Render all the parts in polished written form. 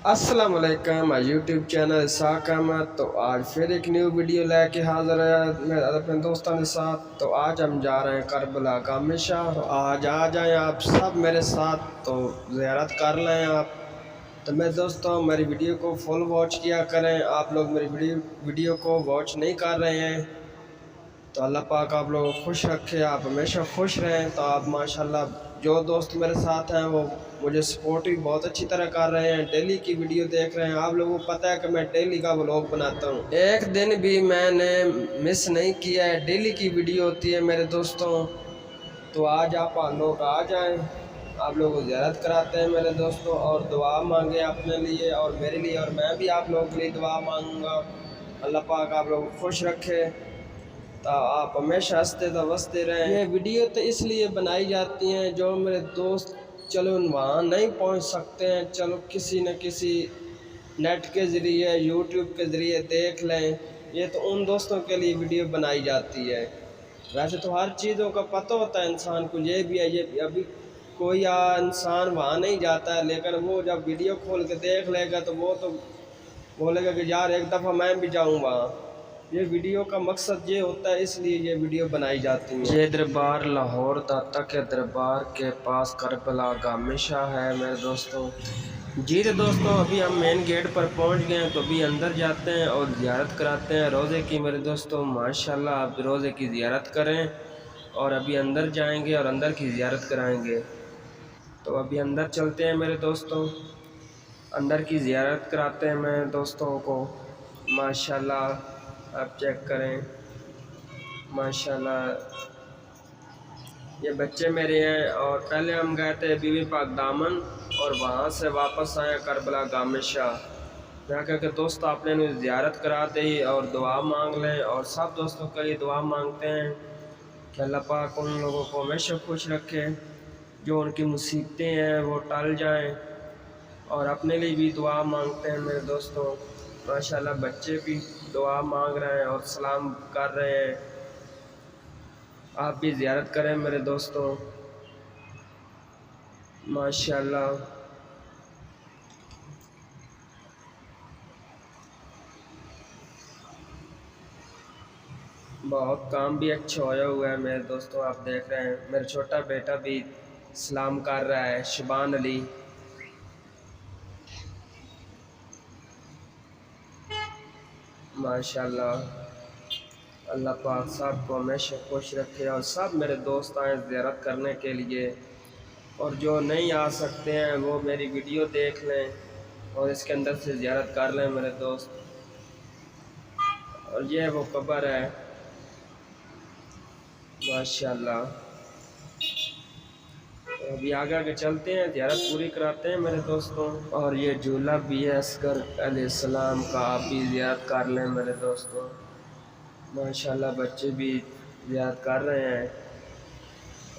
अस्सलाम वालेकुम YouTube channel साक अहमद। तो आज फिर एक न्यू वीडियो लेके हाज़िर है मैं अपने दोस्तों के साथ। तो आज हम जा रहे हैं करबला का हमेशा। तो आज आ जाएं आप सब मेरे साथ, तो ज़ियारत कर लें आप। तो मैं दोस्तों मेरी वीडियो को फुल वॉच किया करें। आप लोग मेरी वीडियो को वॉच नहीं कर रहे हैं तो अल्लाह पाक आप लोगों को खुश रखे, आप हमेशा खुश रहें। तो आप माशाल्लाह जो दोस्त मेरे साथ हैं वो मुझे सपोर्ट भी बहुत अच्छी तरह कर रहे हैं, डेली की वीडियो देख रहे हैं। आप लोगों को पता है कि मैं डेली का व्लॉग बनाता हूँ, एक दिन भी मैंने मिस नहीं किया है, डेली की वीडियो होती है मेरे दोस्तों। तो आज आप लोग आ जाएं, आप लोगों को ज़ियारत कराते हैं मेरे दोस्तों, और दुआ मांगे अपने लिए और मेरे लिए, और मैं भी आप लोगों के लिए दुआ मांगूंगा। अल्लाह पाक आप लोगों को खुश रखे, तो आप हमेशा हंसते तो बसते रहें। ये वीडियो तो इसलिए बनाई जाती हैं जो मेरे दोस्त चलो वहाँ नहीं पहुँच सकते हैं, चलो किसी न किसी नेट के ज़रिए यूट्यूब के ज़रिए देख लें। ये तो उन दोस्तों के लिए वीडियो बनाई जाती है। वैसे तो हर चीज़ों का पता होता है इंसान को, ये भी है ये भी। अभी कोई इंसान वहाँ नहीं जाता है, लेकिन वो जब वीडियो खोल के देख लेगा तो वो तो बोलेगा कि यार एक दफ़ा मैं भी जाऊँ वहाँ। ये वीडियो का मकसद ये होता है, इसलिए ये वीडियो बनाई जाती है। ये दरबार लाहौर दाता के दरबार के पास करबला का हमेशा है मेरे दोस्तों। जी तो दोस्तों अभी हम मेन गेट पर पहुंच गए हैं, तो अभी अंदर जाते हैं और ज़ियारत कराते हैं रोज़े की मेरे दोस्तों। माशाल्लाह आप रोज़े की ज़ियारत करें, और अभी अंदर जाएंगे और अंदर की ज़ियारत कराएंगे। तो अभी अंदर चलते हैं मेरे दोस्तों, अंदर की ज़ियारत कराते हैं मेरे दोस्तों को। माशाल्लाह आप चेक करें, माशाल्लाह ये बच्चे मेरे हैं। और पहले हम गए थे बीबी पाक दामन, और वहाँ से वापस आए करबला गामे शाह। यहाँ के दोस्त आपने ज़ियारत करा दी और दुआ मांग लें, और सब दोस्तों के लिए दुआ मांगते हैं कि अल्लाह पाक उन लोगों को हमेशा खुश रखे, जो उनकी मुसीबतें हैं वो टल जाएं। और अपने लिए भी दुआ मांगते हैं मेरे दोस्तों। माशाल्लाह बच्चे भी दुआ मांग रहे हैं और सलाम कर रहे हैं। आप भी ज़ियारत करें मेरे दोस्तों, माशाल्लाह। बहुत काम भी अच्छा होया हुआ है मेरे दोस्तों, आप देख रहे हैं। मेरा छोटा बेटा भी सलाम कर रहा है, शबान अली। माशाल्लाह अल्लाह पाक सब को हमेशा खुश रखे, और सब मेरे दोस्त आए ज़ियारत करने के लिए। और जो नहीं आ सकते हैं वो मेरी वीडियो देख लें और इसके अंदर से ज़ियारत कर लें मेरे दोस्त। और ये वो कब्र है, माशाल्लाह। तो अभी आगे चलते हैं, ज़ियारत पूरी कराते हैं मेरे दोस्तों। और ये झूला भी है असगर अलैहिस्सलाम का, आप भी ज़ियारत कर लें मेरे दोस्तों। माशाल्लाह बच्चे भी ज़ियारत कर रहे हैं,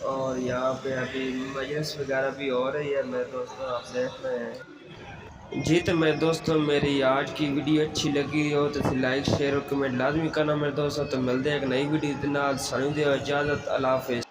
और यहाँ पे अभी मजलिस वगैरह भी हो रही है मेरे दोस्तों, आप देख रहे हैं। जी तो मेरे दोस्तों मेरी आज की वीडियो अच्छी लगी हो तो लाइक शेयर और कमेंट लाजमी करना मेरे दोस्तों। तो मिलते हैं एक नई वीडियो के साथ, इजाज़त, अल्लाह हाफ़िज़।